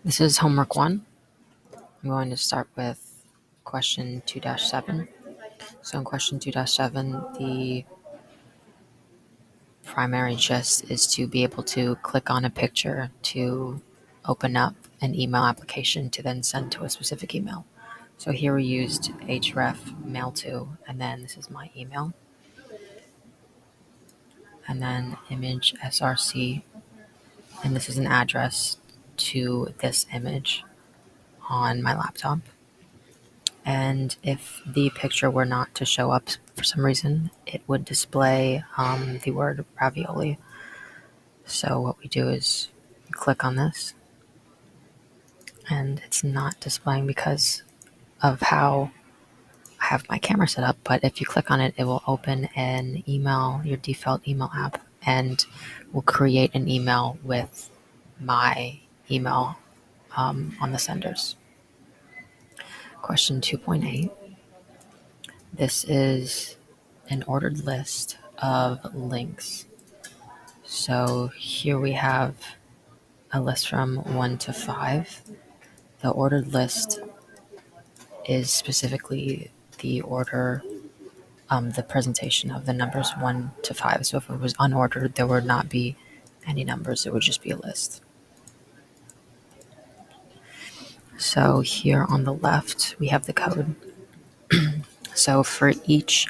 This is homework 1. I'm going to start with question 2-7. So in question 2-7, the primary gist is to be able to click on a picture to open up an email application to then send to a specific email. So here we used href mail to, and then this is my email, and then image src, and this is an address to this image on my laptop. And if the picture were not to show up for some reason, it would display the word ravioli. So what we do is we click on this, and it's not displaying because of how I have my camera set up. But if you click on it, it will open an email, your default email app, and will create an email with my email on the senders. Question 2.8. This is an ordered list of links. So here we have a list from 1 to 5. The ordered list is specifically the order, the presentation of the numbers 1 to 5. So if it was unordered, there would not be any numbers. It would just be a list. So here on the left, we have the code. So for each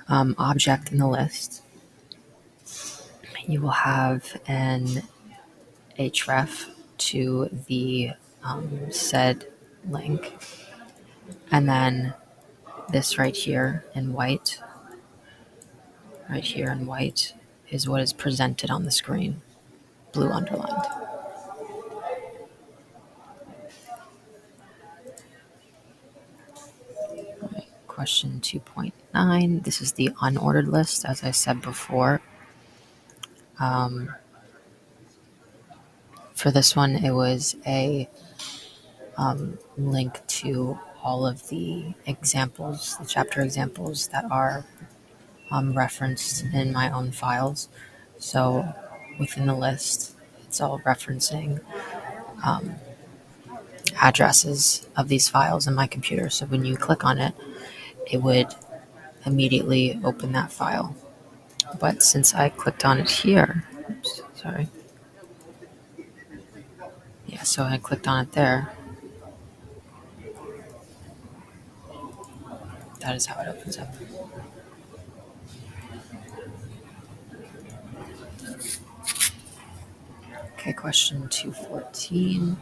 object in the list, you will have an href to the said link, and then this right here in white is what is presented on the screen, blue underlined. Right, question 2.9. This is the unordered list, as I said before. For this one, it was a link to all of the examples, the chapter examples that are referenced in my own files. So within the list, it's all referencing addresses of these files in my computer. So when you click on it, it would immediately open that file. But since I clicked on it here, so I clicked on it there. That is how it opens up. Okay, question 214.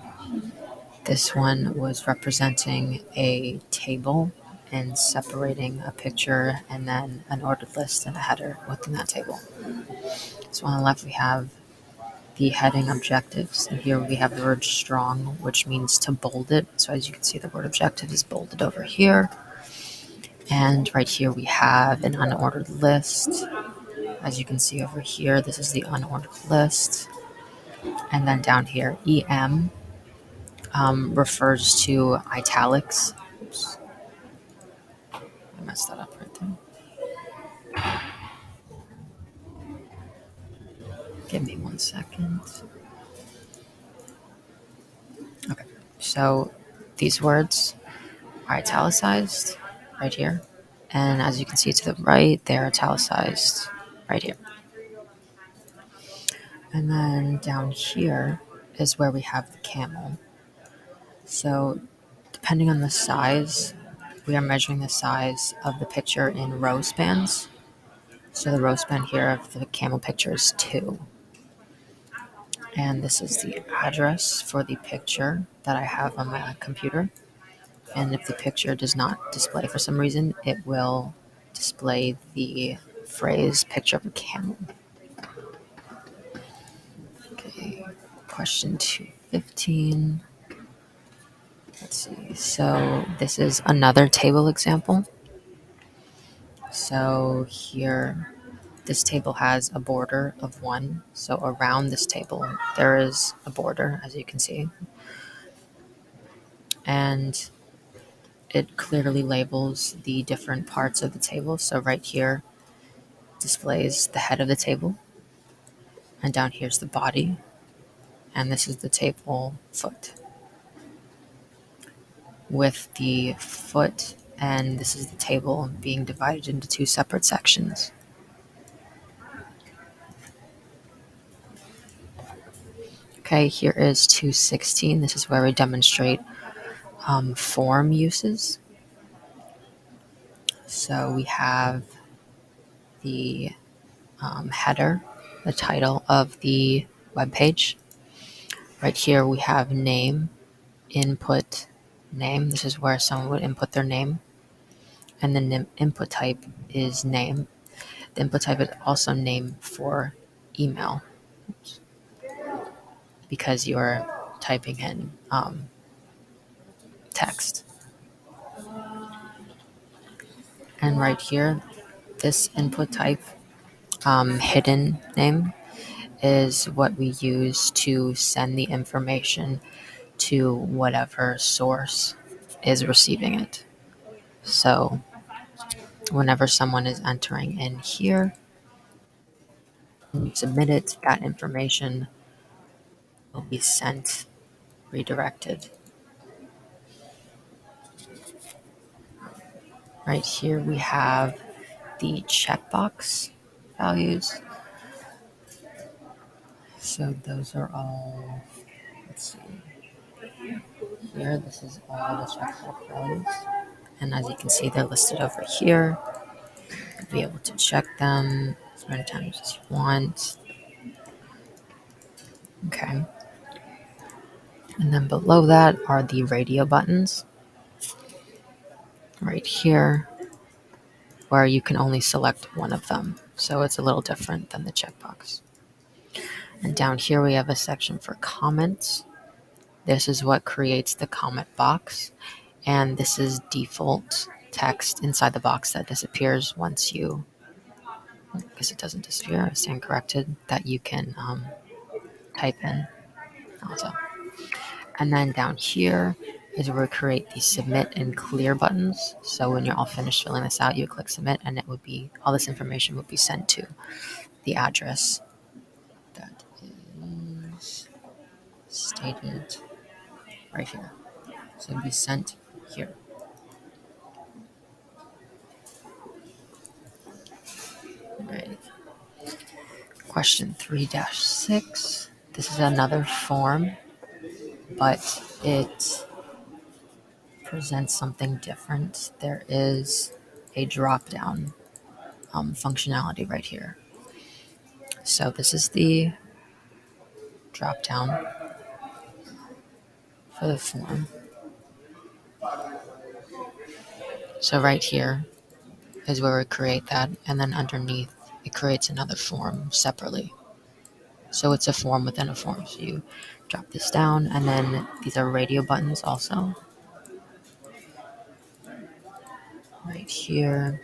This one was representing a table and separating a picture and then an ordered list and a header within that table. So on the left, we have the heading objectives, and here we have the word strong, which means to bold it. So as you can see, the word objective is bolded over here. And right here we have an unordered list. As you can see over here, this is the unordered list. And then down here, EM refers to italics. Oops. I messed that up right there. Give me 1 second. Okay, so these words are italicized right here. And as you can see to the right, they're italicized right here. And then down here is where we have the camel. So depending on the size, we are measuring the size of the picture in row spans. So the row span here of the camel picture is 2. And this is the address for the picture that I have on my computer. And if the picture does not display for some reason, it will display the phrase picture of a camel. Okay, question 215. Let's see. So this is another table example. So here, this table has a border of 1. So around this table, there is a border, as you can see. And it clearly labels the different parts of the table. So right here displays the head of the table. And down here's the body. and this is the table foot with the foot, and this is the table being divided into two separate sections. Okay, here is 216. This is where we demonstrate form uses. So we have the header, the title of the web page. Right here we have name, input, name. This is where someone would input their name. And then the input type is name. The input type is also name for email because you're typing in text. And right here, this input type, hidden name, is what we use to send the information to whatever source is receiving it. So whenever someone is entering in here and submit it, that information will be sent, redirected. Right here we have the checkbox values. So those are all, let's see, here, this is all the checkbox values. And as you can see, they're listed over here. You'll be able to check them as many times as you want. Okay. And then below that are the radio buttons. Right here, where you can only select one of them. So it's a little different than the checkbox. And down here we have a section for comments. This is what creates the comment box. And this is default text inside the box that disappears once you, because it doesn't disappear, I stand corrected, that you can type in also. And then down here is where we create the submit and clear buttons. So when you're all finished filling this out, you click submit and it would be, all this information would be sent to the address that is stated right here. So it'll be sent here. Right. Question 3-6. This is another form, but it presents something different. There is a drop-down functionality right here. So this is the drop-down for the form. So right here is where we create that, and then underneath it creates another form separately. So it's a form within a form. So you drop this down, and then these are radio buttons also. Right here.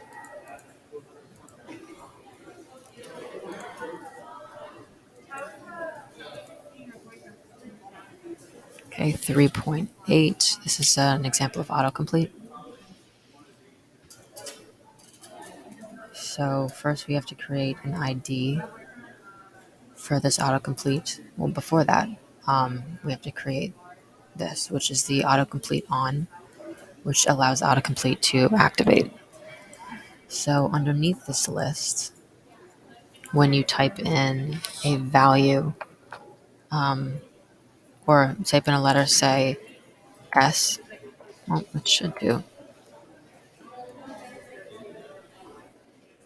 Okay, 3.8. This is an example of autocomplete. So first we have to create an ID for this autocomplete. Well, before that, we have to create this, which is the autocomplete on, which allows autocomplete to activate. So underneath this list, when you type in a value, or type in a letter, say S, well, it should do.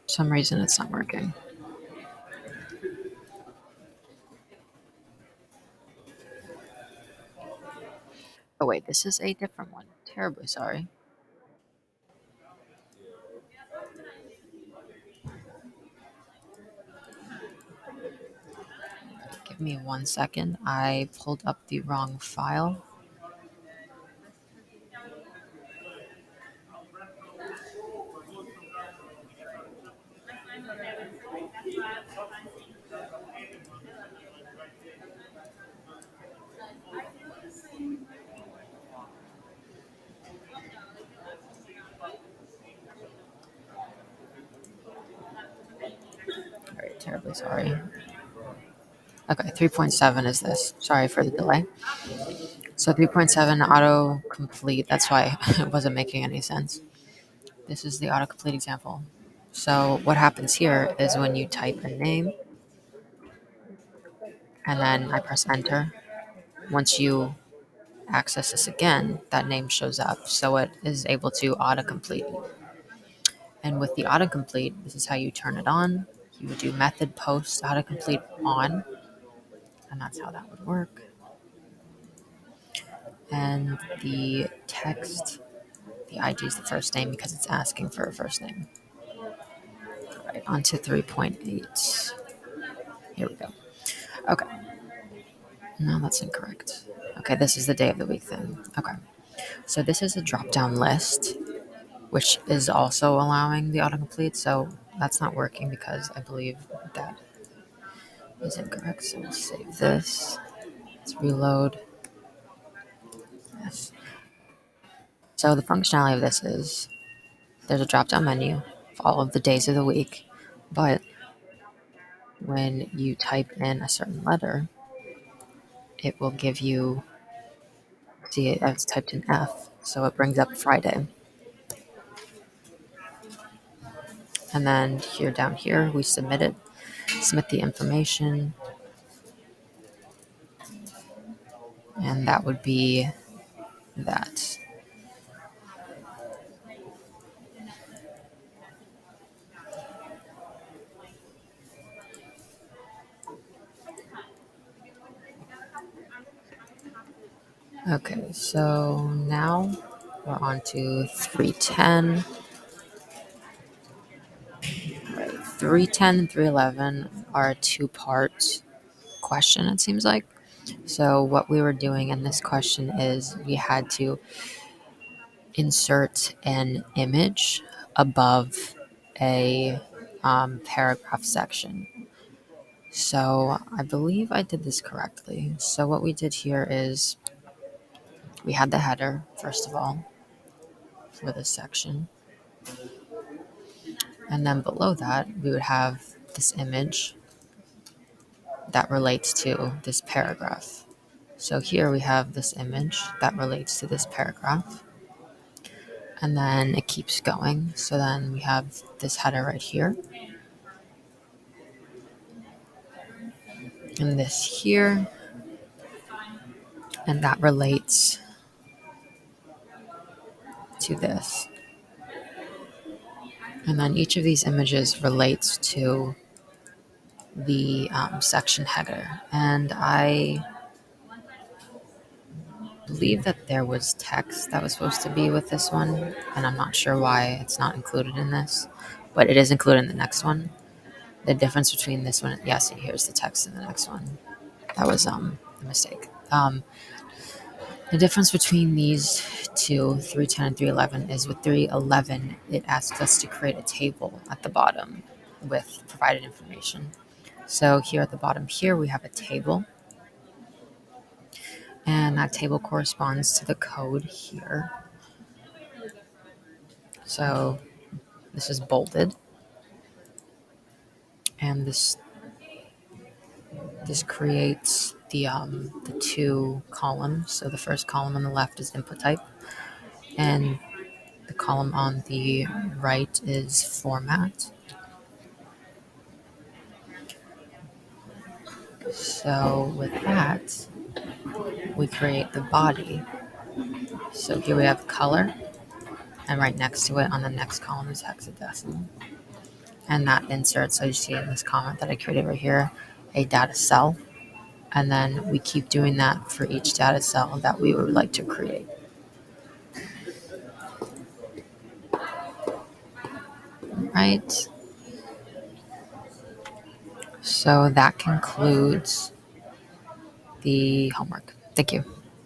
For some reason it's not working. Oh wait, this is a different one. Terribly sorry. Give me 1 second. I pulled up the wrong file. All right, terribly sorry. Okay, 3.7 is this. Sorry for the delay. So 3.7 autocomplete. That's why it wasn't making any sense. This is the autocomplete example. So what happens here is when you type a name and then I press enter, once you access this again, that name shows up. So it is able to autocomplete. And with the autocomplete, this is how you turn it on. You would do method post autocomplete on, and that's how that would work. And the text, the ID is the first name because it's asking for a first name. All right, on to 3.8. Here we go. Okay. No, that's incorrect. Okay, this is the day of the week thing. Okay. So this is a drop down list, which is also allowing the autocomplete. So that's not working because I believe that is incorrect. So we'll save this. Let's reload. Yes. So the functionality of this is there's a drop down menu for all of the days of the week, but when you type in a certain letter, it will give you, see, it's typed in F, so it brings up Friday. And then here, down here, we submit it, submit the information, and that would be that. Okay, so now we're on to 310. Right, 310 and 311 are a two-part question, it seems like. So what we were doing in this question is we had to insert an image above a paragraph section. So I believe I did this correctly. So what we did here is we had the header, first of all, for this section. And then below that, we would have this image that relates to this paragraph. So here we have this image that relates to this paragraph. And then it keeps going. So then we have this header right here. And this here. And that relates to this. And then each of these images relates to the section header. And I believe that there was text that was supposed to be with this one. And I'm not sure why it's not included in this. But it is included in the next one. The difference between this one, yeah, see, here's the text in the next one. That was a mistake. The difference between these two, 310 and 311, is with 311, it asks us to create a table at the bottom with provided information. So here at the bottom here, we have a table. And that table corresponds to the code here. So this is bolded. And this creates the two columns. So the first column on the left is input type. And the column on the right is format. So with that, we create the body. So here we have color, and right next to it on the next column is hexadecimal. And that inserts, so you see in this comment that I created right here, a data cell. And then we keep doing that for each data cell that we would like to create. Right. So that concludes the homework. Thank you.